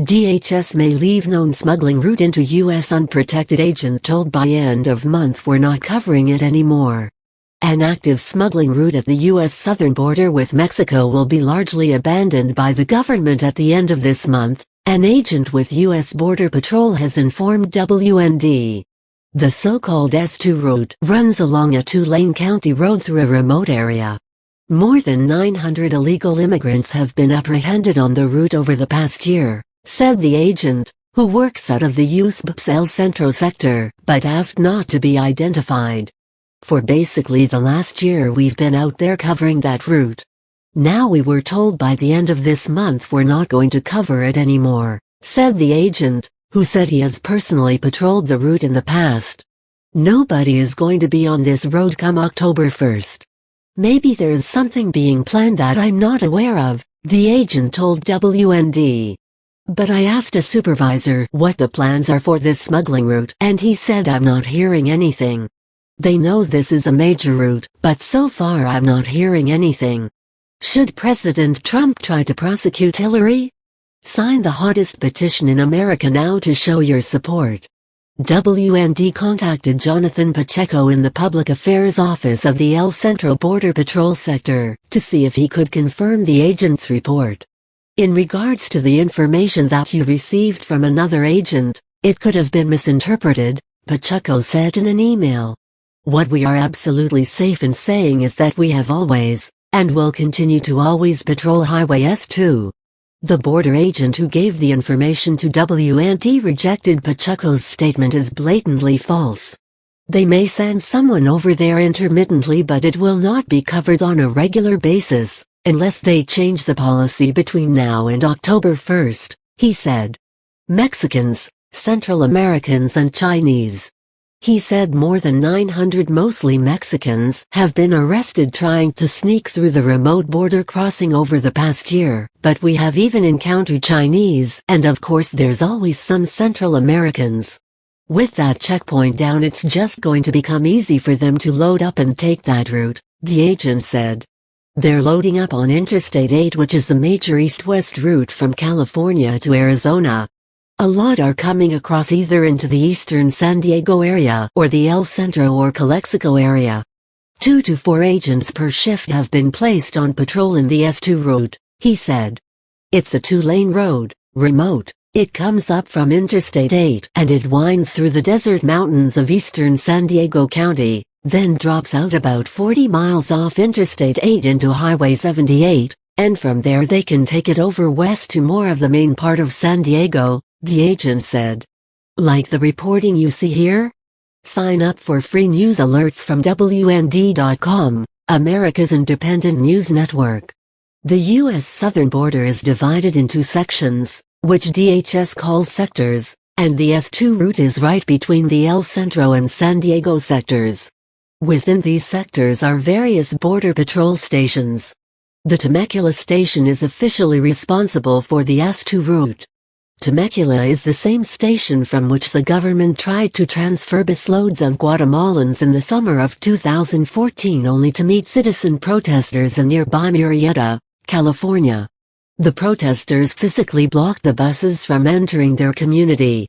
DHS may leave known smuggling route into U.S. unprotected. Agent told by end of month we're not covering it anymore. An active smuggling route at the U.S. southern border with Mexico will be largely abandoned by the government at the end of this month, an agent with U.S. Border Patrol has informed WND. The so-called S2 route runs along a two-lane county road through a remote area. More than 900 illegal immigrants have been apprehended on the route over the past year, said the agent, who works out of the USP's El Centro sector, but asked not to be identified. For basically the last year we've been out there covering that route. Now we were told by the end of this month we're not going to cover it anymore, said the agent, who said he has personally patrolled the route in the past. Nobody is going to be on this road come October 1st. Maybe there's something being planned that I'm not aware of, the agent told WND. But I asked a supervisor what the plans are for this smuggling route, and he said I'm not hearing anything. They know this is a major route, but so far I'm not hearing anything. Should President Trump try to prosecute Hillary? Sign the hottest petition in America now to show your support. WND contacted Jonathan Pacheco in the Public Affairs Office of the El Centro Border Patrol Sector, to see if he could confirm the agent's report. In regards to the information that you received from another agent, it could have been misinterpreted, Pacheco said in an email. What we are absolutely safe in saying is that we have always, and will continue to always patrol Highway S2. The border agent who gave the information to WND rejected Pacheco's statement as blatantly false. They may send someone over there intermittently, but it will not be covered on a regular basis, unless they change the policy between now and October 1st, he said. Mexicans, Central Americans and Chinese. He said more than 900 mostly Mexicans have been arrested trying to sneak through the remote border crossing over the past year, but we have even encountered Chinese, and of course there's always some Central Americans. With that checkpoint down, it's just going to become easy for them to load up and take that route, the agent said. They're loading up on Interstate 8, which is the major east-west route from California to Arizona. A lot are coming across either into the eastern San Diego area or the El Centro or Calexico area. 2 to 4 agents per shift have been placed on patrol in the S2 route, he said. It's a two-lane road, remote. It comes up from Interstate 8 and it winds through the desert mountains of eastern San Diego County, then drops out about 40 miles off Interstate 8 into Highway 78, and from there they can take it over west to more of the main part of San Diego, the agent said. Like the reporting you see here? Sign up for free news alerts from WND.com, America's independent news network. The U.S. southern border is divided into sections, which DHS calls sectors, and the S2 route is right between the El Centro and San Diego sectors. Within these sectors are various border patrol stations. The Temecula station is officially responsible for the S2 route. Temecula is the same station from which the government tried to transfer busloads of Guatemalans in the summer of 2014 only to meet citizen protesters in nearby Murrieta, California. The protesters physically blocked the buses from entering their community.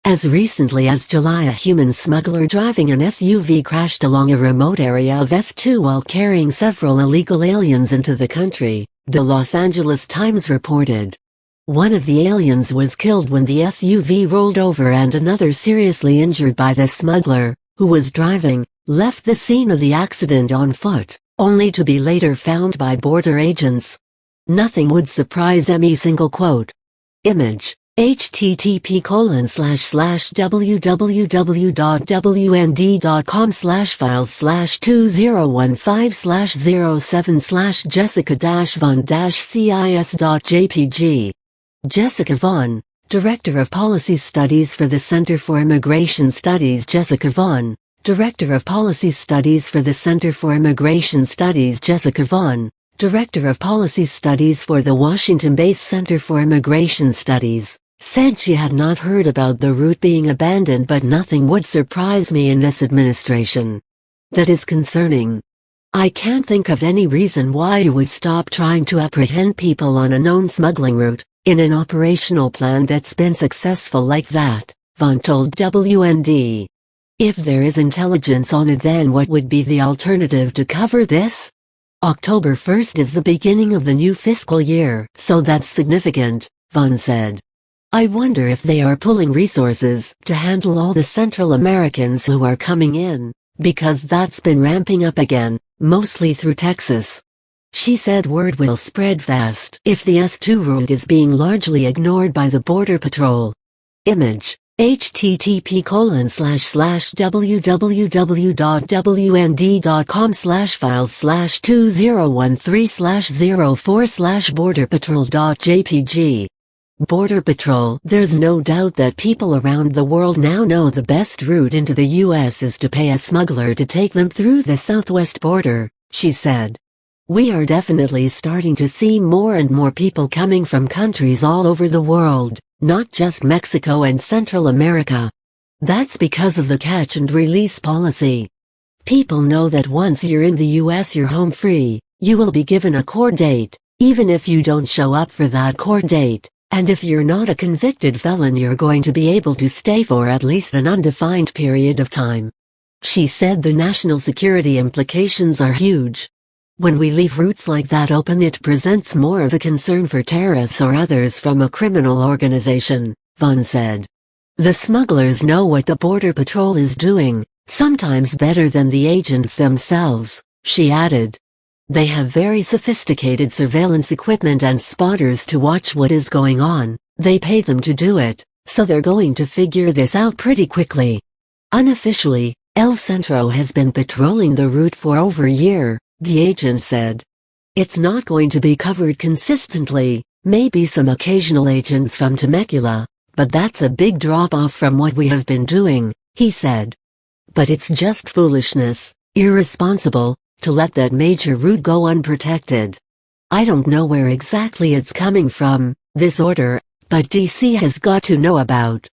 As recently as July, a human smuggler driving an SUV crashed along a remote area of S2 while carrying several illegal aliens into the country, the Los Angeles Times reported. One of the aliens was killed when the SUV rolled over, and another seriously injured by the smuggler, who was driving, left the scene of the accident on foot, only to be later found by border agents. Nothing would surprise me. Quote. Image. http://www.wnd.com/files/2015/07/jessica-von-cis.jpg. Jessica Vaughn, Director of Policy Studies for the Center for Immigration Studies. Jessica Vaughn, Director of Policy Studies for the Center for Immigration Studies. Jessica Vaughn, Director of Policy Studies for the Washington-based Center for Immigration Studies, said she had not heard about the route being abandoned, but nothing would surprise me in this administration. That is concerning. I can't think of any reason why you would stop trying to apprehend people on a known smuggling route, In an operational plan that's been successful like that, Von told WND. If there is intelligence on it, then what would be the alternative to cover this? October 1st is the beginning of the new fiscal year, so that's significant, Von said. I wonder if they are pulling resources to handle all the Central Americans who are coming in, because that's been ramping up again, mostly through Texas. She said word will spread fast if the S2 route is being largely ignored by the Border Patrol. Image: http://www.wnd.com/files/2013/04/borderpatrol.jpg. Border Patrol. There's no doubt that people around the world now know the best route into the U.S. is to pay a smuggler to take them through the southwest border, she said. We are definitely starting to see more and more people coming from countries all over the world, not just Mexico and Central America. That's because of the catch and release policy. People know that once you're in the U.S. you're home free, you will be given a court date, even if you don't show up for that court date. And if you're not a convicted felon, you're going to be able to stay for at least an undefined period of time. She said the national security implications are huge. When we leave routes like that open, it presents more of a concern for terrorists or others from a criminal organization, Von said. The smugglers know what the Border Patrol is doing, sometimes better than the agents themselves, she added. They have very sophisticated surveillance equipment and spotters to watch what is going on. They pay them to do it, so they're going to figure this out pretty quickly. Unofficially, El Centro has been patrolling the route for over a year, the agent said. It's not going to be covered consistently, maybe some occasional agents from Temecula, but that's a big drop-off from what we have been doing, he said. But it's just foolishness, irresponsible, to let that major route go unprotected. I don't know where exactly it's coming from, this order, but DC has got to know about.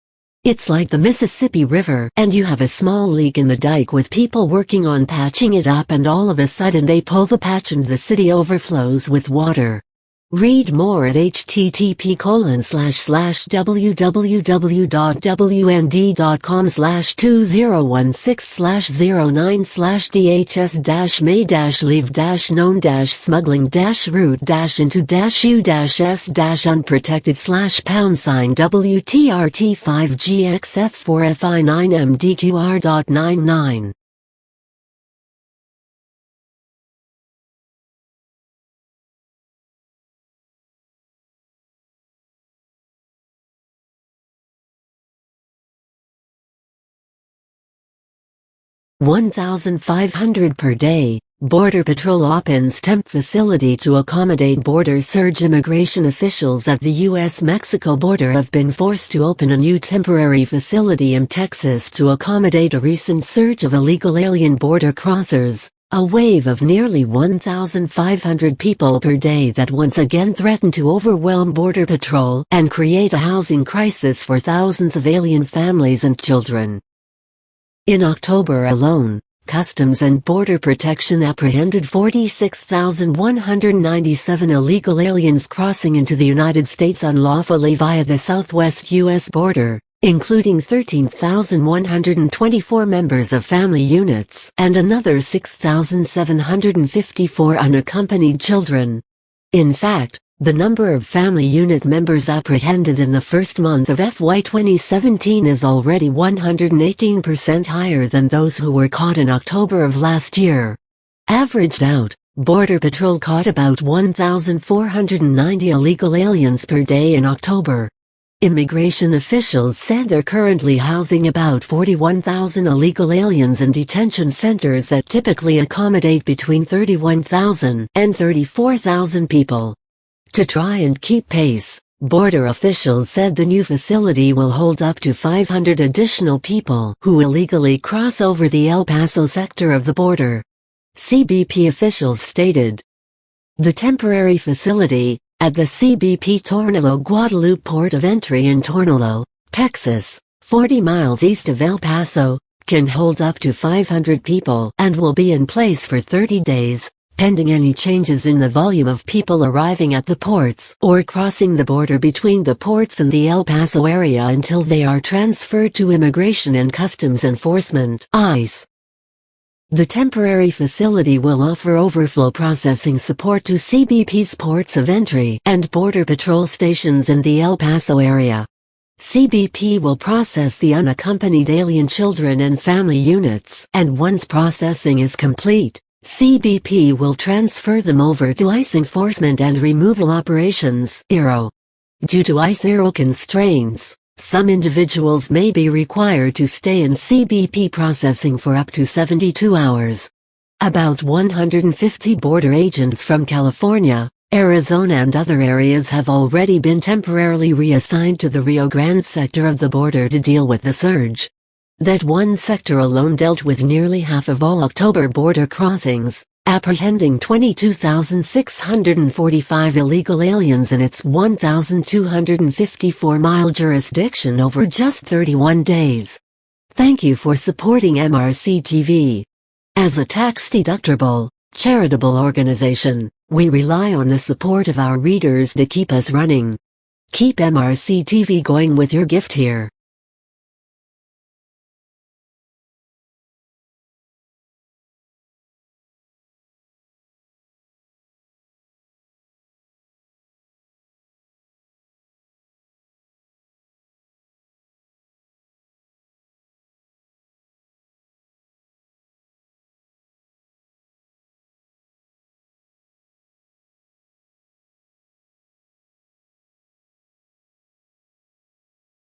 It's like the Mississippi River and you have a small leak in the dike with people working on patching it up, and all of a sudden they pull the patch and the city overflows with water. Read more at http://www.wnd.com/2016/09/DHS-made-leave-known-smugglingh-route-into-u-s-unprotected/pound-sign-WTRT5GXF4FI9MDQR.99. 1,500 per day. Border Patrol opens temp facility to accommodate border surge. Immigration officials at the U.S.-Mexico border have been forced to open a new temporary facility in Texas to accommodate a recent surge of illegal alien border crossers, a wave of nearly 1,500 people per day that once again threatened to overwhelm Border Patrol and create a housing crisis for thousands of alien families and children. In October alone, Customs and Border Protection apprehended 46,197 illegal aliens crossing into the United States unlawfully via the southwest U.S. border, including 13,124 members of family units and another 6,754 unaccompanied children. In fact, the number of family unit members apprehended in the first month of FY 2017 is already 118% higher than those who were caught in October of last year. Averaged out, Border Patrol caught about 1,490 illegal aliens per day in October. Immigration officials said they're currently housing about 41,000 illegal aliens in detention centers that typically accommodate between 31,000 and 34,000 people. To try and keep pace, border officials said the new facility will hold up to 500 additional people who illegally cross over the El Paso sector of the border. CBP officials stated. The temporary facility, at the CBP Tornillo Guadalupe port of entry in Tornillo, Texas, 40 miles east of El Paso, can hold up to 500 people and will be in place for 30 days, pending any changes in the volume of people arriving at the ports or crossing the border between the ports and the El Paso area until they are transferred to Immigration and Customs Enforcement (ICE). The temporary facility will offer overflow processing support to CBP's ports of entry and Border Patrol stations in the El Paso area. CBP will process the unaccompanied alien children and family units, and once processing is complete, CBP will transfer them over to ICE Enforcement and Removal Operations (ERO). Due to ICE-ERO constraints, some individuals may be required to stay in CBP processing for up to 72 hours. About 150 border agents from California, Arizona and other areas have already been temporarily reassigned to the Rio Grande sector of the border to deal with the surge. That one sector alone dealt with nearly half of all October border crossings, apprehending 22,645 illegal aliens in its 1,254-mile jurisdiction over just 31 days. Thank you for supporting MRC TV. As a tax-deductible, charitable organization, we rely on the support of our readers to keep us running. Keep MRC TV going with your gift here.